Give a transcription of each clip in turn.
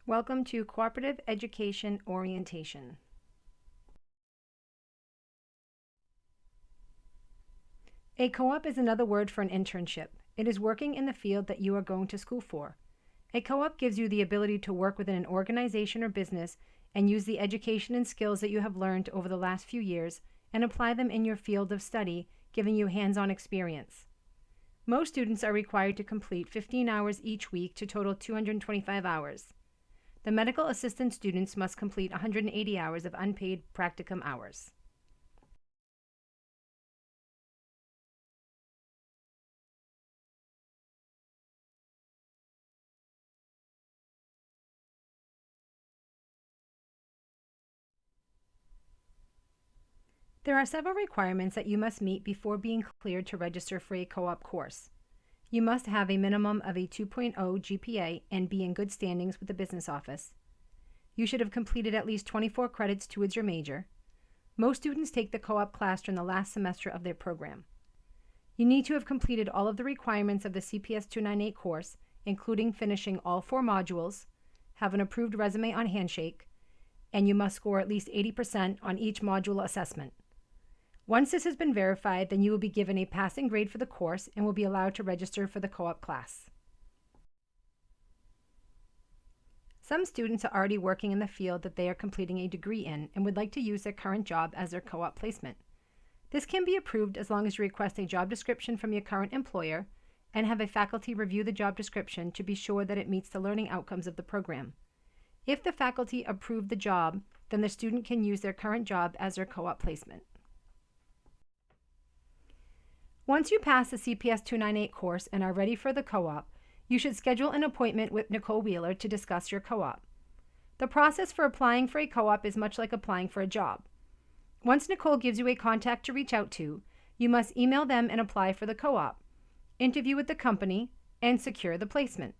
Welcome to Cooperative Education Orientation. A co-op is another word for an internship. It is working in the field that you are going to school for. A co-op gives you the ability to work within an organization or business and use the education and skills that you have learned over the last few years and apply them in your field of study, giving you hands-on experience. Most students are required to complete 15 hours each week to total 225 hours. The medical assistant students must complete 180 hours of unpaid practicum hours. There are several requirements that you must meet before being cleared to register for a co-op course. You must have a minimum of a 2.0 GPA and be in good standings with the business office. You should have completed at least 24 credits towards your major. Most students take the co-op class during the last semester of their program. You need to have completed all of the requirements of the CPS 298 course, including finishing all 4 modules, have an approved resume on Handshake, and you must score at least 80% on each module assessment. Once this has been verified, then you will be given a passing grade for the course and will be allowed to register for the co-op class. Some students are already working in the field that they are completing a degree in and would like to use their current job as their co-op placement. This can be approved as long as you request a job description from your current employer and have a faculty review the job description to be sure that it meets the learning outcomes of the program. If the faculty approve the job, then the student can use their current job as their co-op placement. Once you pass the CPS 298 course and are ready for the co-op, you should schedule an appointment with Nicole Wheeler to discuss your co-op. The process for applying for a co-op is much like applying for a job. Once Nicole gives you a contact to reach out to, you must email them and apply for the co-op, interview with the company, and secure the placement.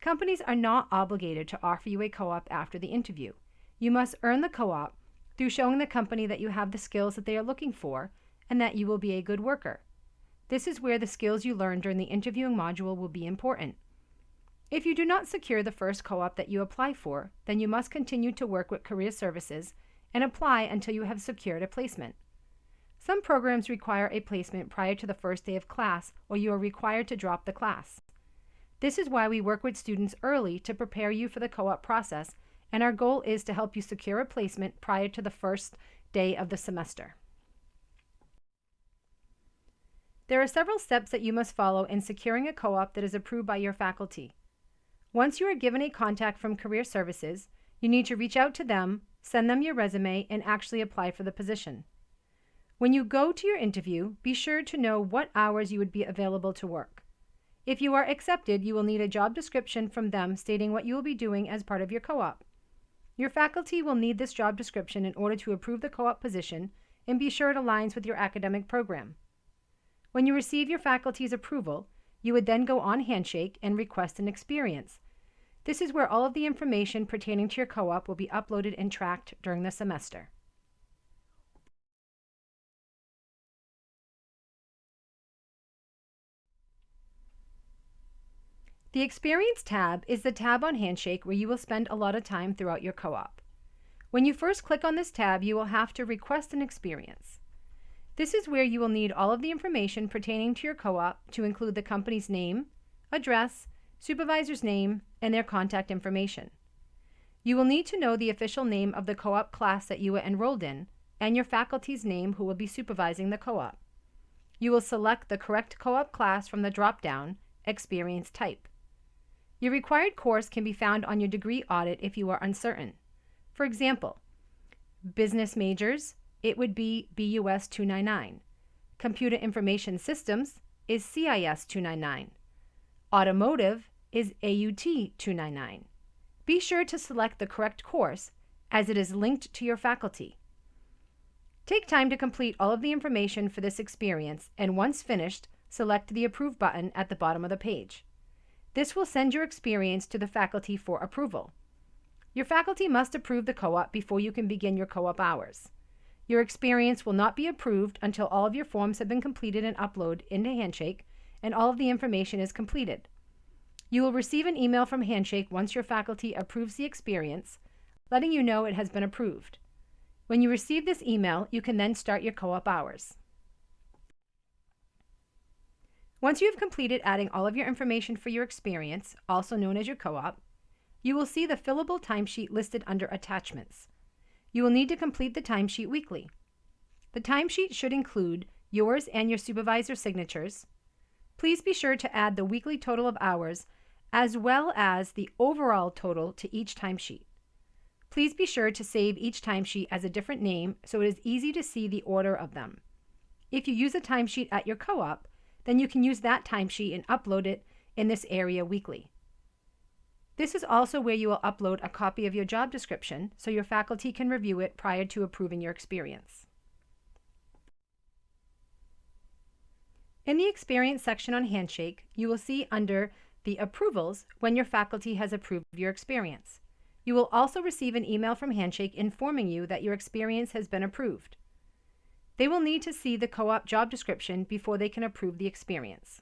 Companies are not obligated to offer you a co-op after the interview. You must earn the co-op through showing the company that you have the skills that they are looking for and that you will be a good worker. This is where the skills you learn during the interviewing module will be important. If you do not secure the first co-op that you apply for, then you must continue to work with Career Services and apply until you have secured a placement. Some programs require a placement prior to the first day of class, or you are required to drop the class. This is why we work with students early to prepare you for the co-op process, and our goal is to help you secure a placement prior to the first day of the semester. There are several steps that you must follow in securing a co-op that is approved by your faculty. Once you are given a contact from Career Services, you need to reach out to them, send them your resume, and actually apply for the position. When you go to your interview, be sure to know what hours you would be available to work. If you are accepted, you will need a job description from them stating what you will be doing as part of your co-op. Your faculty will need this job description in order to approve the co-op position and be sure it aligns with your academic program. When you receive your faculty's approval, you would then go on Handshake and request an experience. This is where all of the information pertaining to your co-op will be uploaded and tracked during the semester. The Experience tab is the tab on Handshake where you will spend a lot of time throughout your co-op. When you first click on this tab, you will have to request an experience. This is where you will need all of the information pertaining to your co-op to include the company's name, address, supervisor's name, and their contact information. You will need to know the official name of the co-op class that you are enrolled in and your faculty's name who will be supervising the co-op. You will select the correct co-op class from the drop-down, Experience Type. Your required course can be found on your degree audit if you are uncertain. For example, business majors, it would be BUS 299. Computer Information Systems is CIS 299. Automotive is AUT 299. Be sure to select the correct course as it is linked to your faculty. Take time to complete all of the information for this experience and once finished, select the Approve button at the bottom of the page. This will send your experience to the faculty for approval. Your faculty must approve the co-op before you can begin your co-op hours. Your experience will not be approved until all of your forms have been completed and uploaded into Handshake and all of the information is completed. You will receive an email from Handshake once your faculty approves the experience, letting you know it has been approved. When you receive this email, you can then start your co-op hours. Once you have completed adding all of your information for your experience, also known as your co-op, you will see the fillable timesheet listed under Attachments. You will need to complete the timesheet weekly. The timesheet should include yours and your supervisor's signatures. Please be sure to add the weekly total of hours as well as the overall total to each timesheet. Please be sure to save each timesheet as a different name so it is easy to see the order of them. If you use a timesheet at your co-op, then you can use that timesheet and upload it in this area weekly. This is also where you will upload a copy of your job description so your faculty can review it prior to approving your experience. In the Experience section on Handshake, you will see under the Approvals when your faculty has approved your experience. You will also receive an email from Handshake informing you that your experience has been approved. They will need to see the co-op job description before they can approve the experience.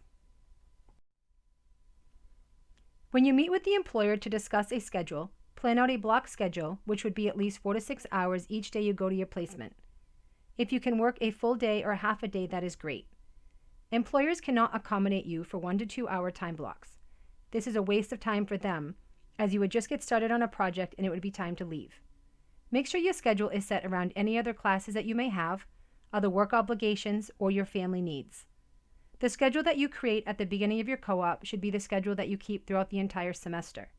When you meet with the employer to discuss a schedule, plan out a block schedule, which would be at least 4 to 6 hours each day you go to your placement. If you can work a full day or half a day, that is great. Employers cannot accommodate you for 1 to 2 hour time blocks. This is a waste of time for them, as you would just get started on a project and it would be time to leave. Make sure your schedule is set around any other classes that you may have, other work obligations, or your family needs. The schedule that you create at the beginning of your co-op should be the schedule that you keep throughout the entire semester.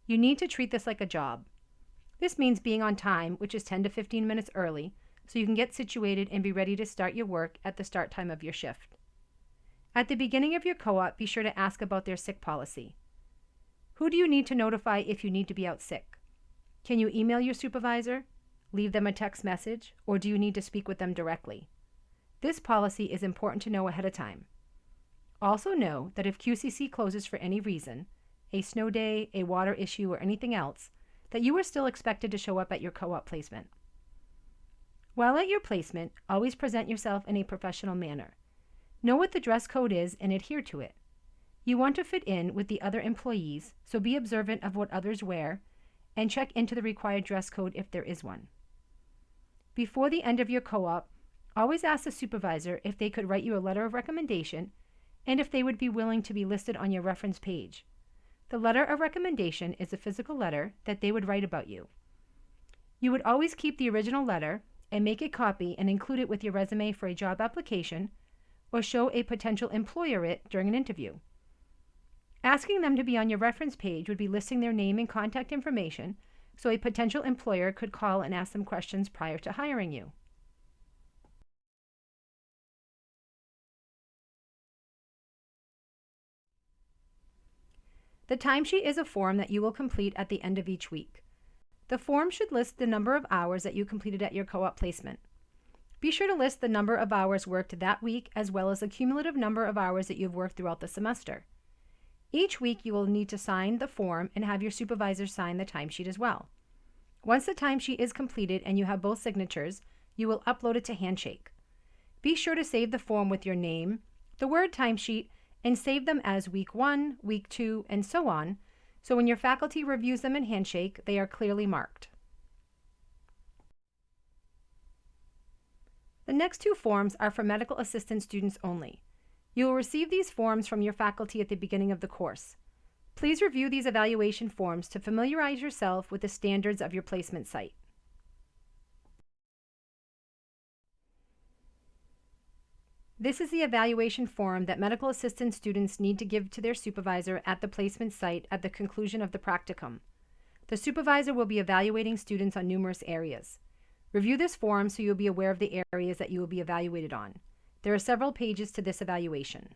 You need to treat this like a job. This means being on time, which is 10 to 15 minutes early, so you can get situated and be ready to start your work at the start time of your shift. At the beginning of your co-op, be sure to ask about their sick policy. Who do you need to notify if you need to be out sick? Can you email your supervisor, leave them a text message, or do you need to speak with them directly? This policy is important to know ahead of time. Also know that if QCC closes for any reason, a snow day, a water issue, or anything else, that you are still expected to show up at your co-op placement. While at your placement, always present yourself in a professional manner. Know what the dress code is and adhere to it. You want to fit in with the other employees, so be observant of what others wear and check into the required dress code if there is one. Before the end of your co-op, always ask the supervisor if they could write you a letter of recommendation and if they would be willing to be listed on your reference page. The letter of recommendation is a physical letter that they would write about you. You would always keep the original letter and make a copy and include it with your resume for a job application or show a potential employer it during an interview. Asking them to be on your reference page would be listing their name and contact information so a potential employer could call and ask them questions prior to hiring you. The timesheet is a form that you will complete at the end of each week. The form should list the number of hours that you completed at your co-op placement. Be sure to list the number of hours worked that week as well as the cumulative number of hours that you've worked throughout the semester. Each week you will need to sign the form and have your supervisor sign the timesheet as well. Once the timesheet is completed and you have both signatures, you will upload it to Handshake. Be sure to save the form with your name, the word timesheet, and save them as week 1, week 2, and so on, so when your faculty reviews them in Handshake, they are clearly marked. The next 2 forms are for medical assistant students only. You will receive these forms from your faculty at the beginning of the course. Please review these evaluation forms to familiarize yourself with the standards of your placement site. This is the evaluation form that medical assistant students need to give to their supervisor at the placement site at the conclusion of the practicum. The supervisor will be evaluating students on numerous areas. Review this form so you'll be aware of the areas that you will be evaluated on. There are several pages to this evaluation.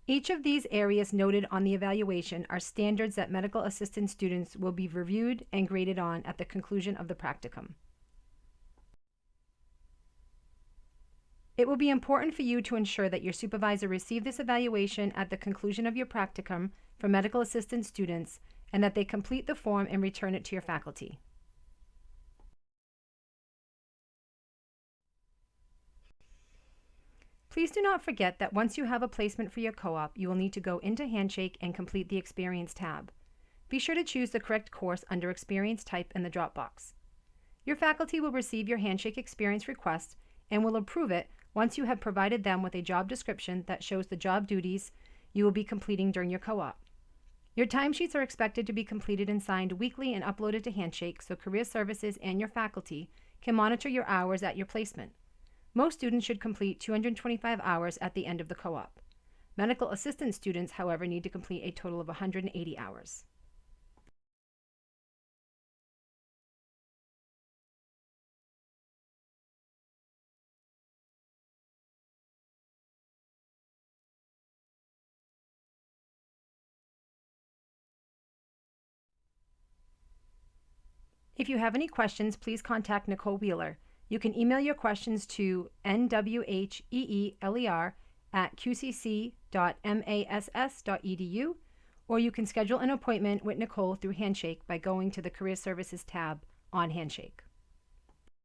Each of these areas noted on the evaluation are standards that medical assistant students will be reviewed and graded on at the conclusion of the practicum. It will be important for you to ensure that your supervisor receive this evaluation at the conclusion of your practicum for medical assistant students and that they complete the form and return it to your faculty. Please do not forget that once you have a placement for your co-op, you will need to go into Handshake and complete the Experience tab. Be sure to choose the correct course under Experience Type in the drop box. Your faculty will receive your Handshake Experience request and will approve it once you have provided them with a job description that shows the job duties you will be completing during your co-op. Your timesheets are expected to be completed and signed weekly and uploaded to Handshake so Career Services and your faculty can monitor your hours at your placement. Most students should complete 225 hours at the end of the co-op. Medical assistant students, however, need to complete a total of 180 hours. If you have any questions, please contact Nicole Wheeler. You can email your questions to nwheeler@qcc.mass.edu, or you can schedule an appointment with Nicole through Handshake by going to the Career Services tab on Handshake.